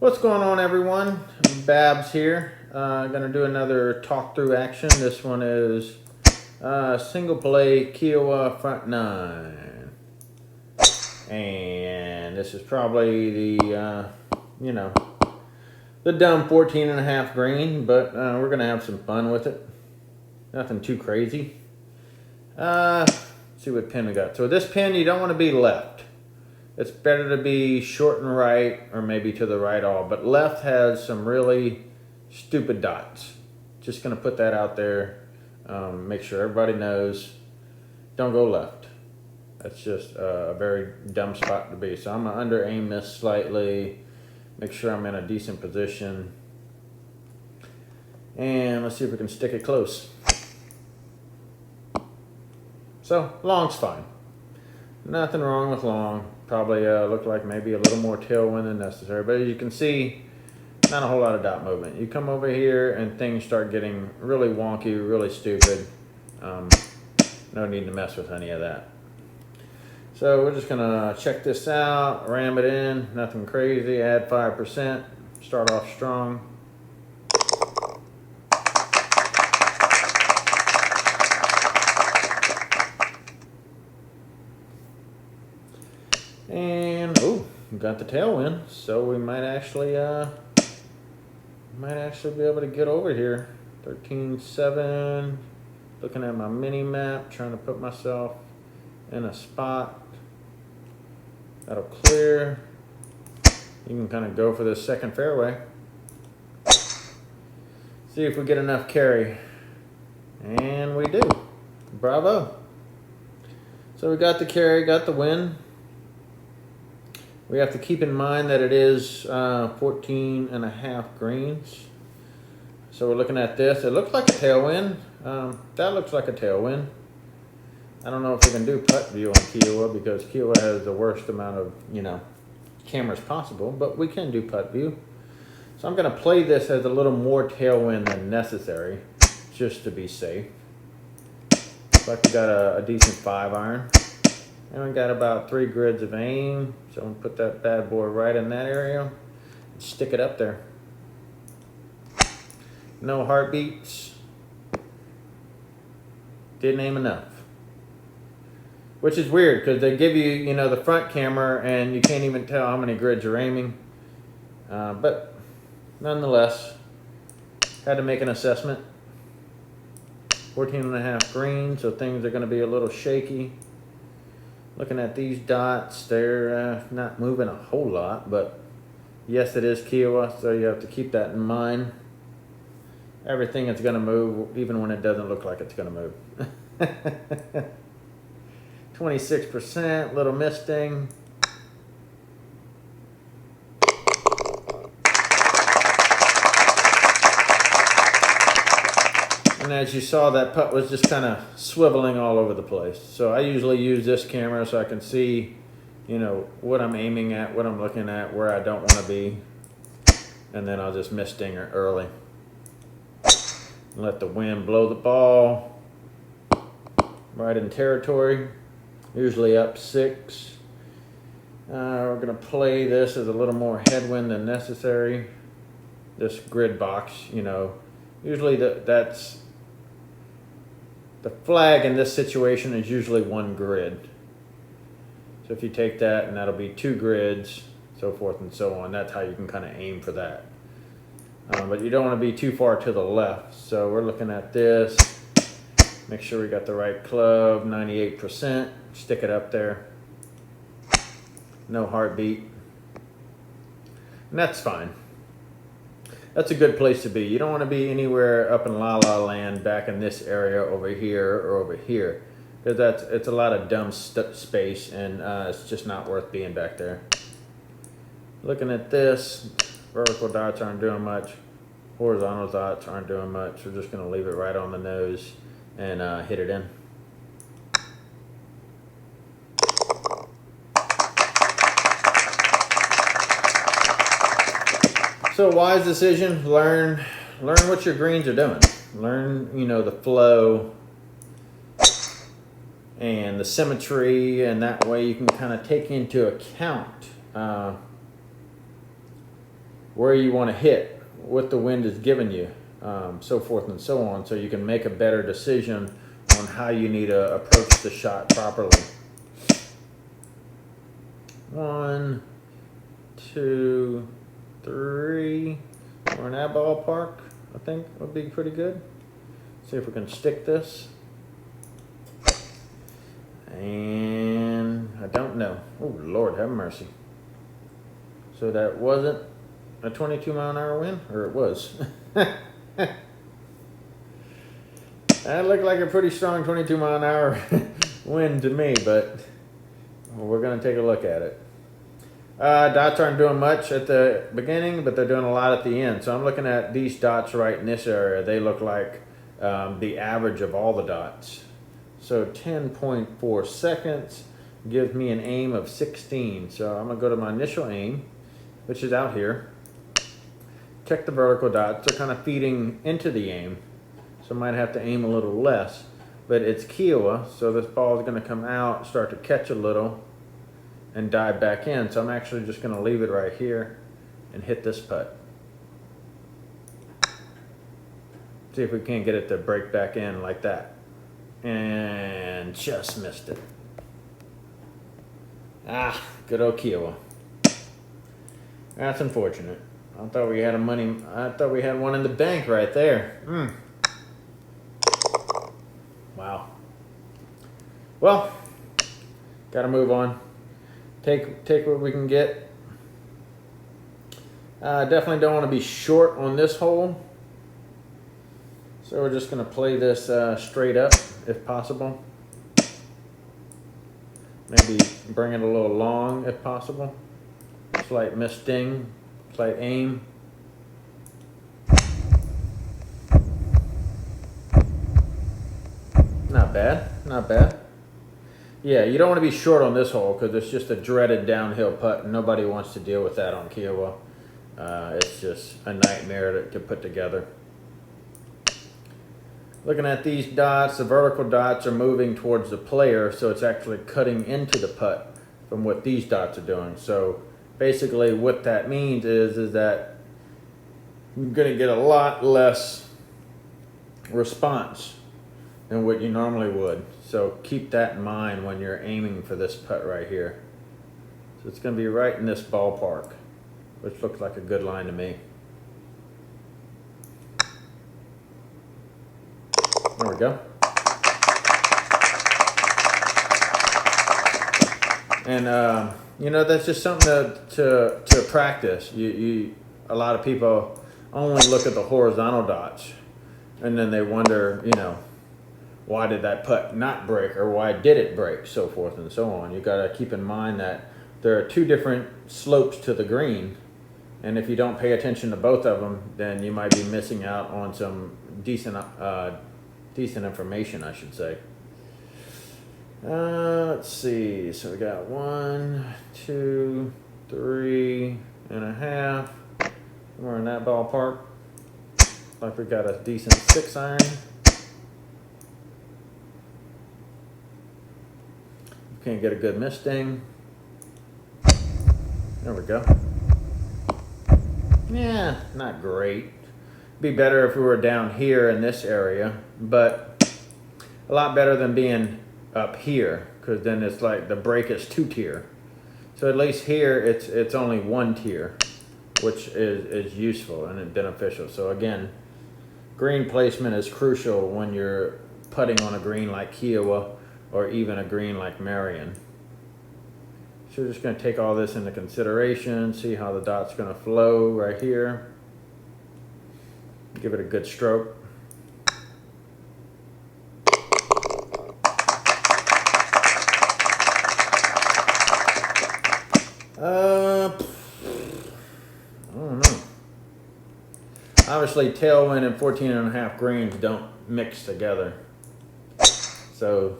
What's going on, everyone? Babs here. Gonna do another talk-through action. This one is single play Kiawah front 9. And this is probably the, the dumb 14.5 green, but we're gonna have some fun with it. Nothing too crazy. See what pin we got. So this pin, you don't want to be left. It's better to be short and right, or maybe to the right all. But left has some really stupid dots. Just going to put that out there. Make sure everybody knows. Don't go left. That's just a very dumb spot to be. So I'm going to under aim this slightly. Make sure I'm in a decent position. And let's see if we can stick it close. So long's fine. Nothing wrong with long. Probably look like maybe a little more tailwind than necessary. But as you can see, not a whole lot of dot movement. You come over here and things start getting really wonky, really stupid. No need to mess with any of that. So we're just going to check this out, ram it in. Nothing crazy. Add 5%. Start off strong. And we got the tailwind, so we might actually be able to get over here. 13.7. Looking at my mini map, trying to put myself in a spot that'll clear. You can kind of go for this second fairway. See if we get enough carry, and we do. Bravo. So we got the carry, got the win. We have to keep in mind that it is 14.5 greens. So we're looking at this. It looks like a tailwind. That looks like a tailwind. I don't know if we can do putt view on Kiawah because Kiawah has the worst amount of, cameras possible, but we can do putt view. So I'm going to play this as a little more tailwind than necessary, just to be safe. Looks like we got a decent 5-iron. And we got about 3 grids of aim. So I'm going to put that bad boy right in that area. And stick it up there. No heartbeats. Didn't aim enough. Which is weird because they give you, the front camera and you can't even tell how many grids you're aiming. But nonetheless, had to make an assessment. 14.5 green, so things are going to be a little shaky. Looking at these dots, they're not moving a whole lot, but yes, it is Kiawah, so you have to keep that in mind. Everything is going to move, even when it doesn't look like it's going to move. 26%, little misting. And as you saw, that putt was just kind of swiveling all over the place. So I usually use this camera so I can see, what I'm aiming at, what I'm looking at, where I don't want to be. And then I'll just miss stinger early. Let the wind blow the ball right in territory. Usually up 6. We're going to play this as a little more headwind than necessary. This grid box, usually that's... The flag in this situation is usually 1 grid. So if you take that, and that'll be 2 grids, so forth and so on. That's how you can kind of aim for that. But you don't want to be too far to the left. So we're looking at this. Make sure we got the right club, 98%. Stick it up there. No heartbeat. And that's fine. That's a good place to be. You don't want to be anywhere up in La La Land, back in this area over here or over here, because it's a lot of dumb space, and it's just not worth being back there. Looking at this, vertical dots aren't doing much. Horizontal dots aren't doing much. We're just going to leave it right on the nose and hit it in. So wise decision, learn what your greens are doing. Learn, the flow and the symmetry, and that way you can kind of take into account where you want to hit, what the wind is giving you, so forth and so on, so you can make a better decision on how you need to approach the shot properly. 1, 2, 3. We're in that ballpark, I think would be pretty good. See if we can stick this. And I don't know. Oh, Lord have mercy. So that wasn't a 22-mile-an-hour wind? Or it was? That looked like a pretty strong 22-mile-an-hour wind to me, but we're going to take a look at it. Dots aren't doing much at the beginning, but they're doing a lot at the end. So I'm looking at these dots right in this area. They look like the average of all the dots. So 10.4 seconds gives me an aim of 16. So I'm going to go to my initial aim, which is out here. Check the vertical dots. They're kind of feeding into the aim. So I might have to aim a little less. But it's Kiawah, so this ball is going to come out, start to catch a little, and dive back in. So I'm actually just going to leave it right here and hit this putt. See if we can't get it to break back in like that. And just missed it. Ah, good old Kiawah. That's unfortunate. I thought we had one in the bank right there. Wow. Well, gotta move on. Take what we can get. Definitely don't want to be short on this hole. So we're just going to play this straight up if possible. Maybe bring it a little long if possible. Slight missing, slight aim. Not bad, not bad. Yeah, you don't want to be short on this hole because it's just a dreaded downhill putt and nobody wants to deal with that on Kiawah. It's just a nightmare to put together. Looking at these dots, the vertical dots are moving towards the player, so it's actually cutting into the putt from what these dots are doing. So basically what that means is that you're going to get a lot less response than what you normally would. So keep that in mind when you're aiming for this putt right here. So it's going to be right in this ballpark, which looks like a good line to me. There we go. And you know, that's just something to practice. A lot of people only look at the horizontal dots, and then they wonder, you know, why did that putt not break, or why did it break, so forth and so on. You got to keep in mind that there are two different slopes to the green, and if you don't pay attention to both of them, then you might be missing out on some decent information, I should say. Let's see. So we got 1, 2, 3.5. We're in that ballpark. Like we got a decent 6-iron. Can't get a good misting. There we go. Yeah, not great. Be better if we were down here in this area, but a lot better than being up here, because then it's like the break is 2-tier. So at least here it's only 1 tier, which is useful and beneficial. So again, green placement is crucial when you're putting on a green like Kiawah or even a green like Marion. So we're just going to take all this into consideration, see how the dot's going to flow right here. Give it a good stroke. I don't know. Obviously, tailwind and 14.5 greens don't mix together. So,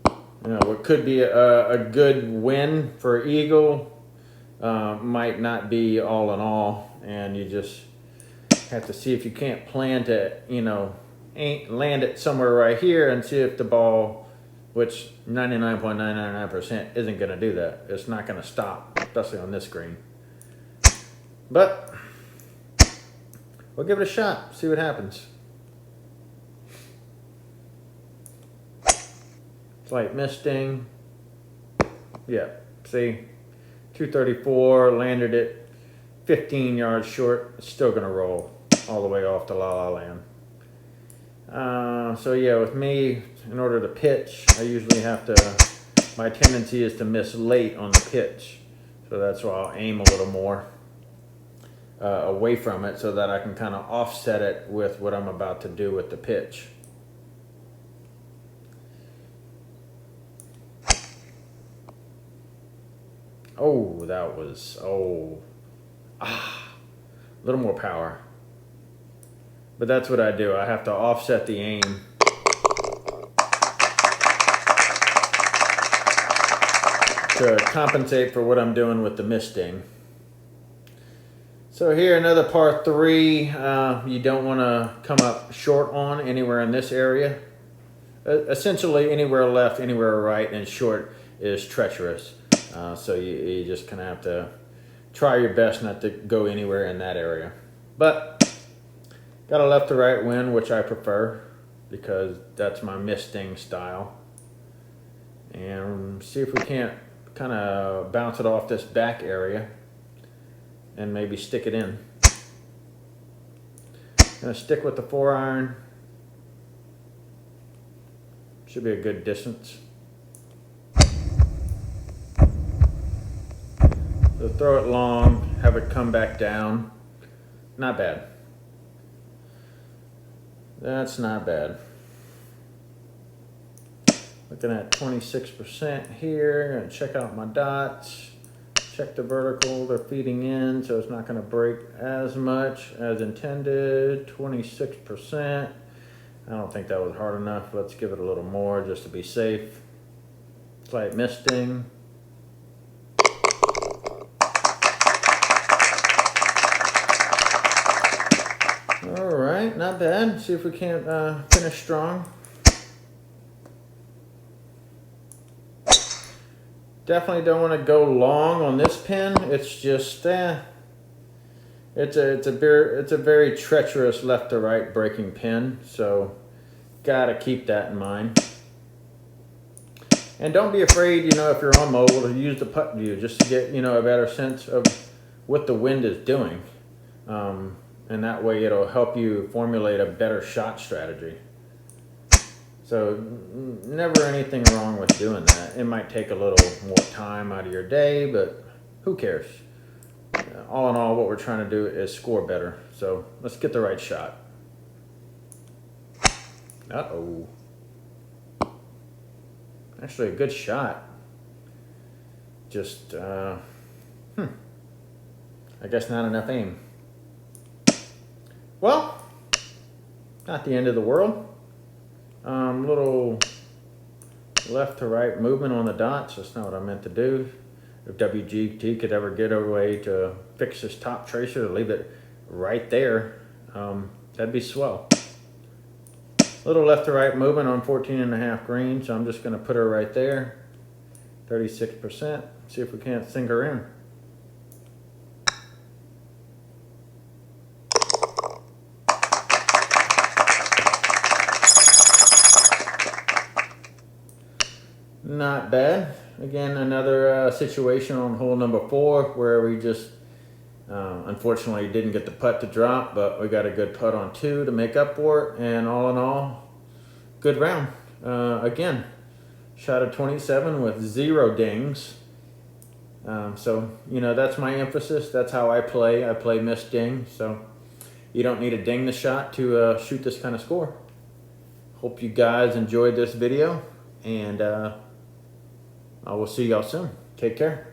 you know, what could be a good win for eagle might not be all in all, and you just have to see if you can't plan to, you know, land it somewhere right here and see if the ball, which 99.999% isn't going to do that. It's not going to stop, especially on this green. But we'll give it a shot, see what happens. Slight misting. Yeah, see, 234, landed it 15 yards short. It's still gonna roll all the way off the La La Land. So yeah, with me, in order to pitch, I usually have to, my tendency is to miss late on the pitch. So that's why I'll aim a little more away from it so that I can kind of offset it with what I'm about to do with the pitch. Oh, that was, a little more power. But that's what I do. I have to offset the aim. To compensate for what I'm doing with the misting. So here, another par 3. You don't want to come up short on anywhere in this area. Essentially, anywhere left, anywhere right, and short is treacherous. So you just kind of have to try your best not to go anywhere in that area. But got a left to right wind, which I prefer because that's my misting style. And see if we can't kind of bounce it off this back area and maybe stick it in. Gonna stick with the 4-iron. Should be a good distance. So throw it long, have it come back down. Not bad. That's not bad. Looking at 26% here. Gonna check out my dots. Check the vertical, they're feeding in, so it's not gonna break as much as intended. 26%. I don't think that was hard enough. Let's give it a little more just to be safe. Slight misting. All right, not bad. See if we can't finish strong. Definitely don't want to go long on this pin. It's just it's a very treacherous left to right breaking pin, so gotta keep that in mind. And don't be afraid, you know, if you're on mobile, to use the putt view just to get, you know, a better sense of what the wind is doing. And that way it'll help you formulate a better shot strategy. So never anything wrong with doing that. It might take a little more time out of your day, but who cares? All in all, what we're trying to do is score better. So let's get the right shot. Uh-oh. Actually a good shot. Just, I guess not enough aim. Well, not the end of the world. Little left to right movement on the dots. That's not what I meant to do. If WGT could ever get a way to fix this top tracer to leave it right there, that'd be swell. Little left to right movement on 14.5 green, so I'm just going to put her right there. 36%. See if we can't sink her in. Not bad. Again, another situation on hole number 4 where we just unfortunately didn't get the putt to drop, but we got a good putt on 2 to make up for it. And all in all, good round. Again, shot a 27 with 0 dings. So, you know, that's my emphasis. That's how I play. I play miss ding. So you don't need to ding the shot to shoot this kind of score. Hope you guys enjoyed this video, and I will see y'all soon. Take care.